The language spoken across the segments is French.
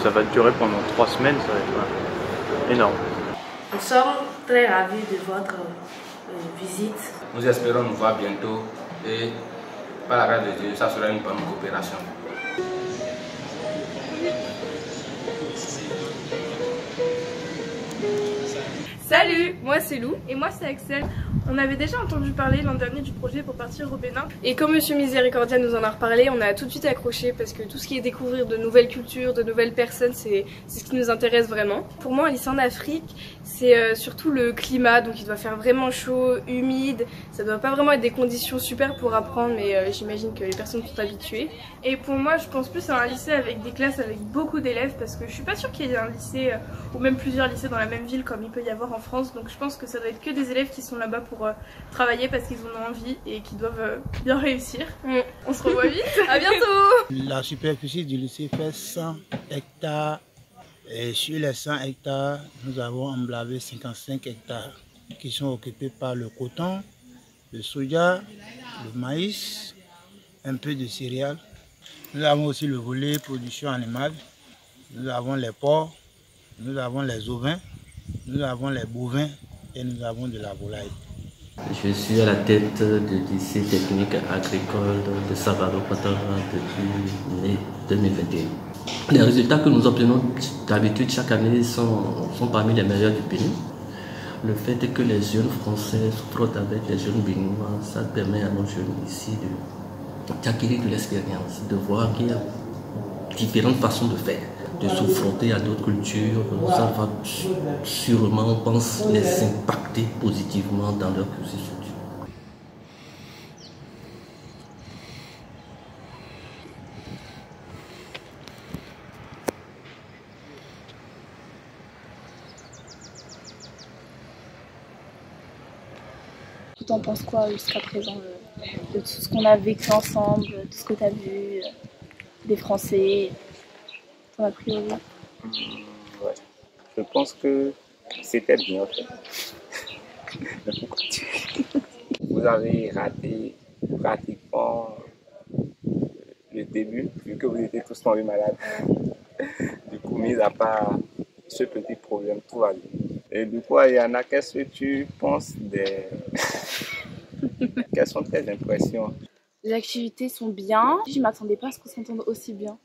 ça va durer pendant 3 semaines, ça va être énorme. Nous sommes très ravis de votre visite. Nous espérons nous voir bientôt et par la grâce de Dieu, ça sera une bonne coopération. Salut, moi c'est Lou et moi c'est Axel. On avait déjà entendu parler l'an dernier du projet pour partir au Bénin. Et comme Monsieur Miséricordia nous en a reparlé, on a tout de suite accroché parce que tout ce qui est découvrir de nouvelles cultures, de nouvelles personnes, c'est ce qui nous intéresse vraiment. Pour moi, un lycée en Afrique, c'est surtout le climat, donc il doit faire vraiment chaud, humide. Ça doit pas vraiment être des conditions super pour apprendre, mais j'imagine que les personnes sont habituées. Et pour moi, je pense plus à un lycée avec des classes avec beaucoup d'élèves parce que je suis pas sûre qu'il y ait un lycée ou même plusieurs lycées dans la même ville comme il peut y avoir en France. Donc je pense que ça doit être que des élèves qui sont là-bas pour travailler parce qu'ils en ont envie et qui doivent bien réussir. On se revoit vite, à bientôt. La superficie du lycée fait 100 hectares et sur les 100 hectares, nous avons emblavé 55 hectares qui sont occupés par le coton, le soja, le maïs, un peu de céréales. Nous avons aussi le volet production animale, nous avons les porcs, nous avons les ovins, nous avons les bovins et nous avons de la volaille. Je suis à la tête du lycée technique agricole de Savaro-Patara depuis mai 2021. Les résultats que nous obtenons d'habitude chaque année sont parmi les meilleurs du Bénin. Le fait que les jeunes Français se frottent avec les jeunes Béninois, ça permet à nos jeunes ici d'acquérir de l'expérience, de voir qu'il y a différentes façons de faire, de se frotter à d'autres cultures. Ça va sûrement, on pense, les impacter positivement dans leur cursus. Tu en penses quoi jusqu'à présent de tout ce qu'on a vécu ensemble, tout ce que tu as vu, des Français, ton a priori? Ouais. Je pense que c'était bien fait. Vous avez raté pratiquement le début, vu que vous étiez tous tombés malades. Du coup, mis à part ce petit problème, tout va bien. Et du coup, Ayana, qu'est-ce que tu penses des... Quelles sont tes impressions? Les activités sont bien. Je ne m'attendais pas à ce qu'on s'entende aussi bien.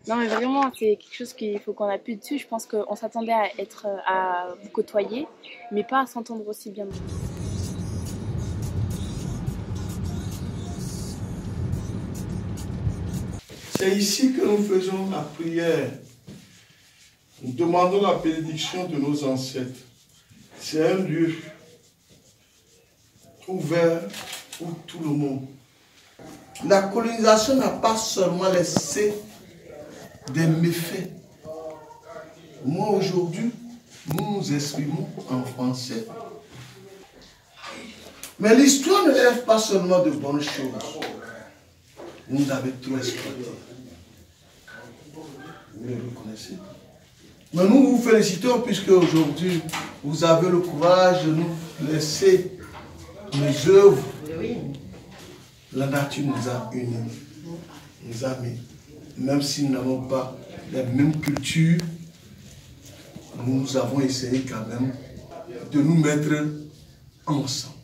Non mais vraiment, c'est quelque chose qu'il faut qu'on appuie dessus. Je pense qu'on s'attendait à vous côtoyer, mais pas à s'entendre aussi bien. C'est ici que nous faisons la prière. Nous demandons la bénédiction de nos ancêtres. C'est un lieu ouvert pour tout le monde. La colonisation n'a pas seulement laissé des méfaits. Moi aujourd'hui, nous nous exprimons en français. Mais l'histoire ne lève pas seulement de bonnes choses. Vous nous avez trop exploité. Vous le reconnaissez. Mais nous vous félicitons puisque aujourd'hui, vous avez le courage de nous laisser nos œuvres. La nature nous a unis, nous a mis. Même si nous n'avons pas la même culture, nous avons essayé quand même de nous mettre ensemble.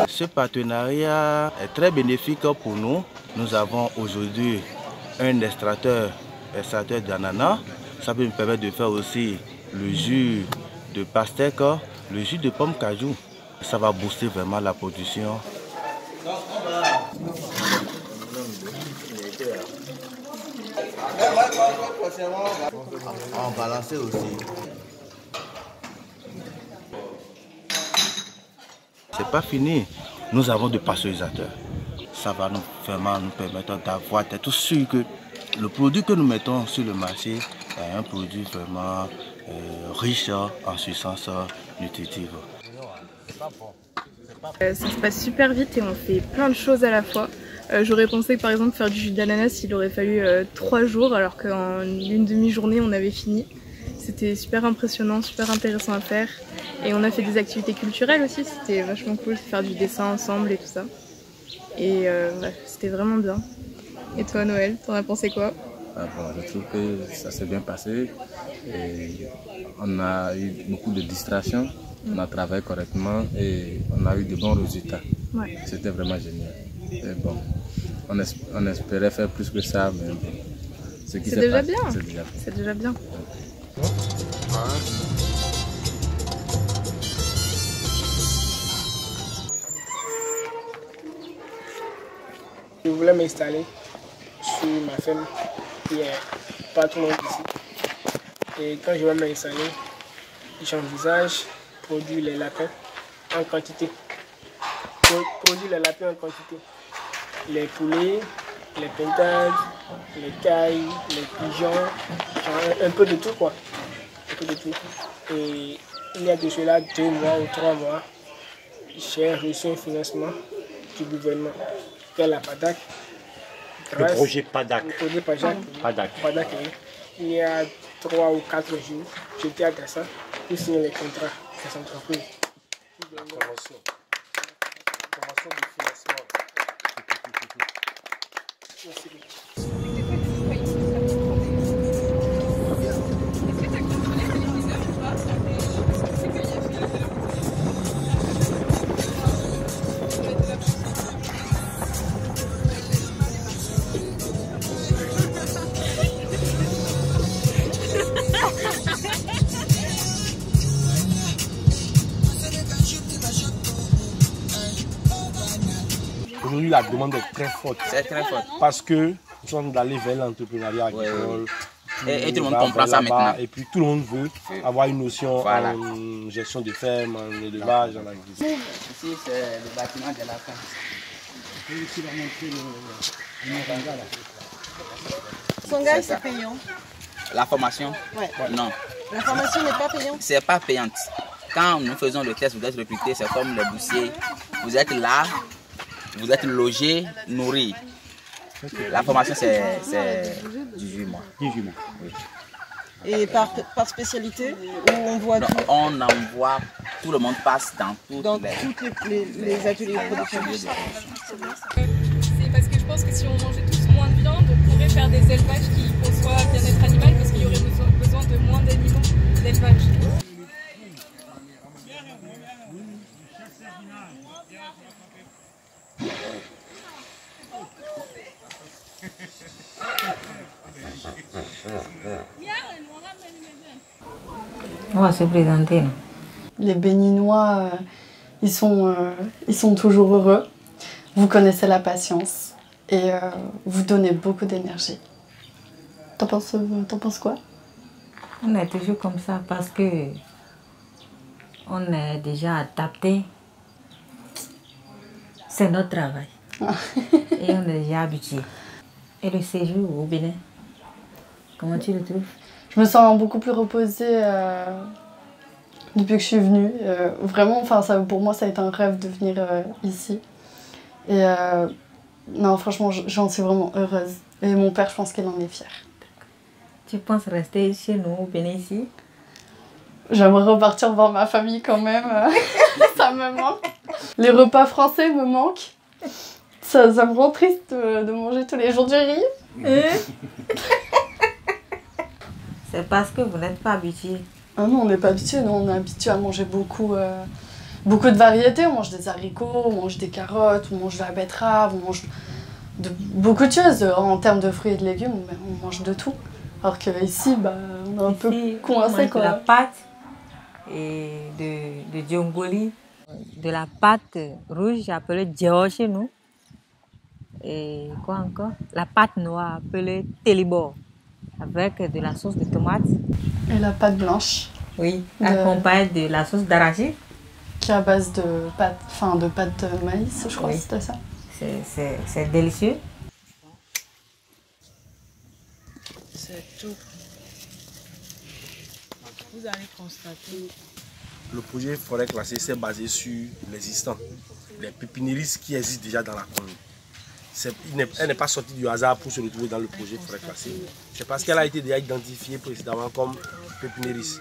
Ce partenariat est très bénéfique pour nous. Nous avons aujourd'hui un extracteur d'ananas. Ça peut nous permettre de faire aussi le jus de pastèque, le jus de pomme cajou. Ça va booster vraiment la production. On va balancer aussi. C'est pas fini. Nous avons des pasteurisateurs. Ça va vraiment nous permettre d'avoir tout sûr que le produit que nous mettons sur le marché est un produit vraiment riche en substances nutritives. Ça se passe super vite et on fait plein de choses à la fois. J'aurais pensé que par exemple faire du jus d'ananas il aurait fallu 3 jours alors qu'en une demi-journée on avait fini. C'était super impressionnant, super intéressant à faire Et on a fait des activités culturelles aussi, c'était vachement cool, faire du dessin ensemble et tout ça. Et c'était vraiment bien. Et toi Noël, t'en as pensé quoi? Je trouve que ça s'est bien passé. Et on a eu beaucoup de distractions, on a travaillé correctement et on a eu de bons résultats. Ouais. C'était vraiment génial. Et bon, on espérait faire plus que ça, mais bon, c'est déjà bien. C'est déjà bien. Je voulais m'installer sur ma ferme qui est pas tout le monde ici. Et quand je vais m'installer, j'envisage produire les lapins en quantité. Produire les lapins en quantité. Les poulets, les pintades, les cailles, les pigeons, un peu de tout quoi. Un peu de tout. Et il y a de cela 2 mois ou 3 mois, j'ai reçu un financement du gouvernement, qui est la PADAC. Le projet PADAC. Le projet PADAC. Oui. Il y a 3 ou 4 jours, j'étais à Dassa pour signer les contrats des entreprises. Convention de financement. Aujourd'hui, la demande est très forte. C'est très fort. Parce que nous sommes allés vers l'entrepreneuriat agricole. Et tout le monde comprend ça maintenant. Et puis tout le monde veut avoir une notion en gestion de ferme, en élevage, en agriculture. Ici, c'est le bâtiment de la ferme. Son gars, c'est payant. La formation? Ouais. Non. La formation n'est pas payante? C'est pas payante. Quand nous faisons le test, vous êtes recruté, c'est comme les boursiers. Vous êtes là, vous êtes logé, nourri. La formation, c'est 18 mois. 18 mois, oui. Et par spécialité, où on voit tout? On envoie, tout le monde passe dans toutes les ateliers de production. C'est parce que je pense que si on mangeait tous moins de viande, on pourrait faire des élevages qui conçoivent bien-être animal parce qu'il y aurait besoin de moins d'animaux d'élevage. On va se présenter. Les Béninois, ils sont toujours heureux. Vous connaissez la patience et vous donnez beaucoup d'énergie. T'en penses quoi? On est toujours comme ça parce que on est déjà adapté. C'est notre travail. Et on est déjà habitué. Et le séjour au Bénin, comment tu le trouves? Je me sens beaucoup plus reposée depuis que je suis venue. Vraiment, pour moi, ça a été un rêve de venir ici. Et non, franchement, j'en suis vraiment heureuse. Et mon père, je pense qu'il en est fier. Tu penses rester chez nous au Bénin ici? J'aimerais repartir voir ma famille quand même. Ça me manque. Les repas français me manquent. Ça me rend triste de manger tous les jours du riz. C'est parce que vous n'êtes pas habitué. Ah non, on n'est pas habitué. Nous, on est habitué à manger beaucoup de variétés. On mange des haricots, on mange des carottes, on mange de la betterave, on mange beaucoup de choses. En termes de fruits et de légumes, on mange de tout. Alors qu'ici, on est un peu coincé. De la pâte et de djongoli, de la pâte rouge appelée djao chez nous. Et quoi encore? La pâte noire appelée télibor, avec de la sauce de tomate. Et la pâte blanche. Oui, accompagnée de la sauce d'arachide. Qui est à base de pâte de maïs, je crois, c'était ça. C'est délicieux. C'est tout. Vous allez constater. Le projet forêt classée s'est basé sur l'existant, les pépiniéristes qui existent déjà dans la commune. Elle n'est pas sortie du hasard pour se retrouver dans le projet forêt classée. C'est parce qu'elle a été déjà identifiée précédemment comme pépiniériste.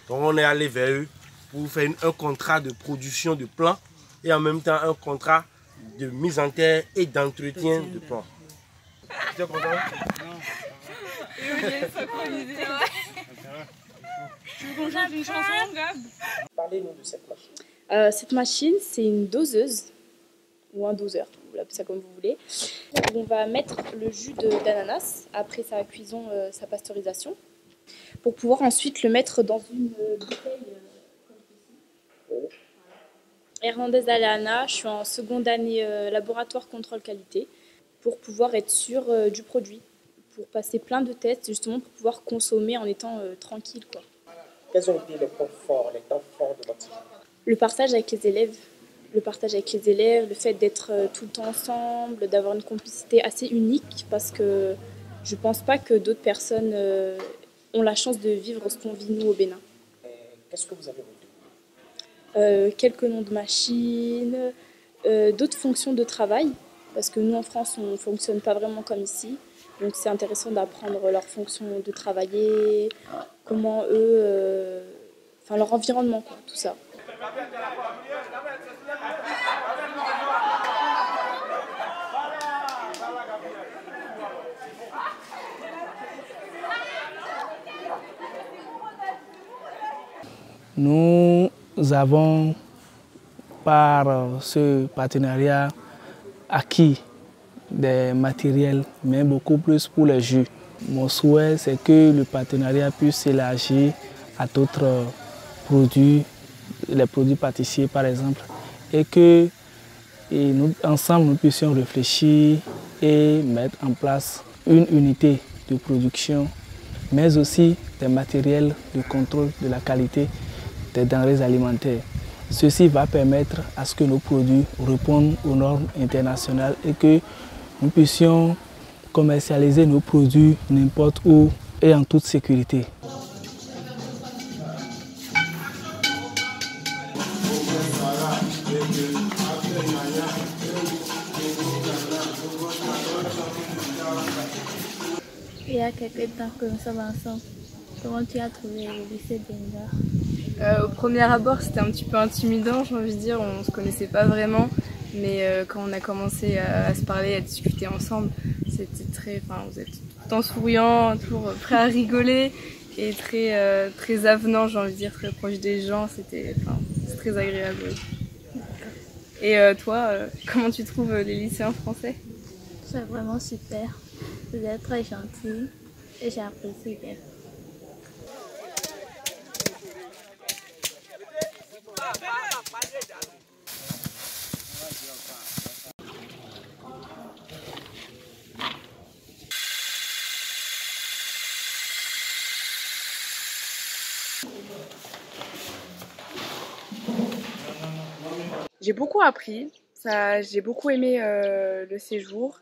Donc on est allé vers eux pour vous faire un contrat de production de plants et en même temps un contrat de mise en terre et d'entretien de plants. Tu es content? Tu veux qu'on chante une chanson, Gab? Parlez-nous de cette machine. Cette machine, c'est une doseuse, ou un doseur, vous l'appelez ça comme vous voulez, où on va mettre le jus d'ananas après sa cuisson, sa pasteurisation, pour pouvoir ensuite le mettre dans une bouteille comme ceci. Hernandez Aleana, je suis en seconde année laboratoire contrôle qualité, pour pouvoir être sûr du produit, pour passer plein de tests, justement pour pouvoir consommer en étant tranquille, quoi. Quels ont été les points forts, les temps forts de votre vie? Le partage avec les élèves. Le partage avec les élèves, le fait d'être tout le temps ensemble, d'avoir une complicité assez unique, parce que je ne pense pas que d'autres personnes ont la chance de vivre ce qu'on vit nous au Bénin. Qu'est-ce que vous avez retenu? Quelques noms de machines, d'autres fonctions de travail, parce que nous en France on ne fonctionne pas vraiment comme ici. Donc c'est intéressant d'apprendre leurs fonctions de travailler, comment eux, enfin leur environnement, quoi, tout ça. Nous avons, par ce partenariat, acquis des matériels, mais beaucoup plus pour les jus. Mon souhait, c'est que le partenariat puisse s'élargir à d'autres produits, les produits pâtissiers par exemple, et que nous, ensemble, nous puissions réfléchir et mettre en place une unité de production, mais aussi des matériels de contrôle de la qualité des denrées alimentaires. Ceci va permettre à ce que nos produits répondent aux normes internationales et que nous puissions commercialiser nos produits n'importe où et en toute sécurité. Il y a quelques temps que nous sommes ensemble. Comment tu as trouvé le lycée d'Enga? Au premier abord, c'était un petit peu intimidant, j'ai envie de dire. On ne se connaissait pas vraiment. Mais quand on a commencé à se parler, à discuter ensemble, c'était très... Enfin, vous êtes tout le temps souriant, toujours prêt à rigoler et très avenant, j'ai envie de dire, très proche des gens. C'est très agréable. Et toi, comment tu trouves les lycéens français? C'est vraiment super. Vous êtes très gentils et j'ai apprécié bien. J'ai beaucoup appris, j'ai beaucoup aimé le séjour,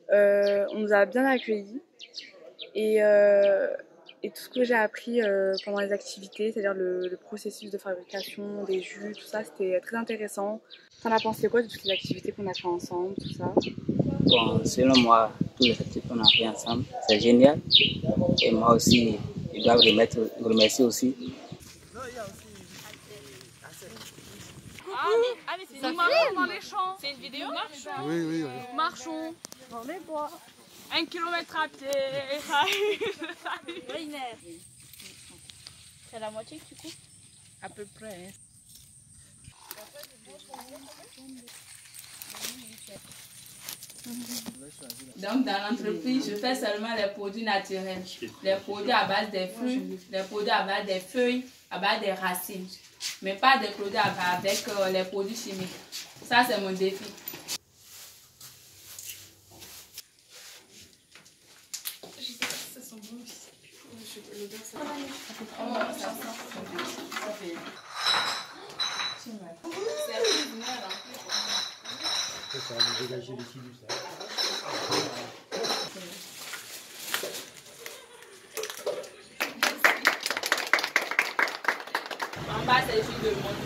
on nous a bien accueillis et tout ce que j'ai appris pendant les activités, c'est-à-dire le processus de fabrication des jus, tout ça, c'était très intéressant. T'en as pensé quoi de toutes les activités qu'on a fait ensemble, tout ça? Bon, selon moi, toutes les activités qu'on a fait ensemble, c'est génial. Et moi aussi, je dois vous remercier aussi. Ah mais c'est nous marchons dans les champs. C'est une vidéo? Marchons. Oui, oui, oui. Marchons dans les bois. 1 kilomètre à pied. C'est la moitié que tu coupes? À peu près. Donc dans l'entreprise, je fais seulement les produits naturels, les produits à base des fruits, les produits à base des feuilles, à base des racines, mais pas des produits avec les produits chimiques. Ça c'est mon défi. Ça sent bon aussi. L'odeur, ça Ça va nous dégager les filus, ça. En bas, c'est le jus de monde.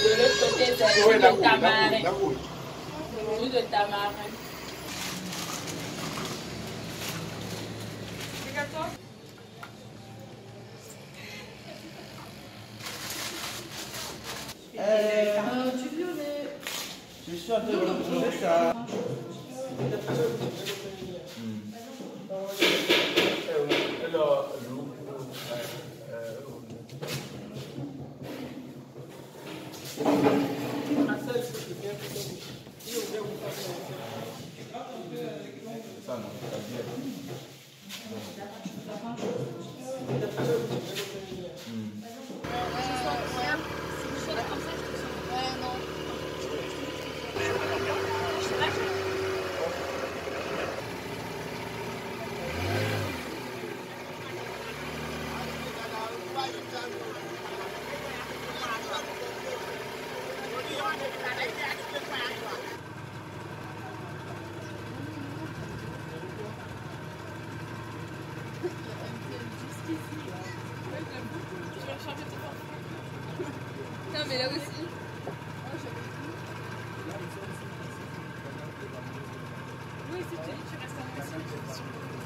De l'autre côté, c'est le jus de tamarin. Le jus de tamarin. Du violet. Je suis en train de retrouver ça. Non mais là aussi. Oui, si tu dis tu restes en ici.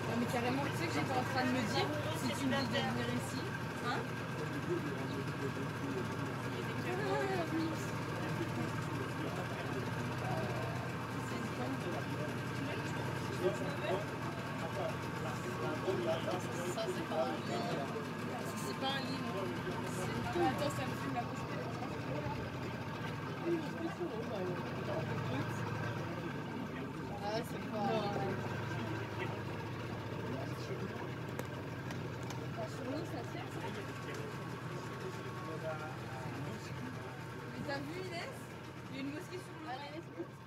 Non mais carrément, tu sais que j'étais en train de me dire, si tu me dis de venir ici, hein? Ça, c'est pas un livre. C'est pas un livre. Attends, ça me fume la bouche. Ah, c'est pas. Sur l'eau, ça tient, ça. Mais t'as vu Inès? Il y a une mosquée sur l'eau.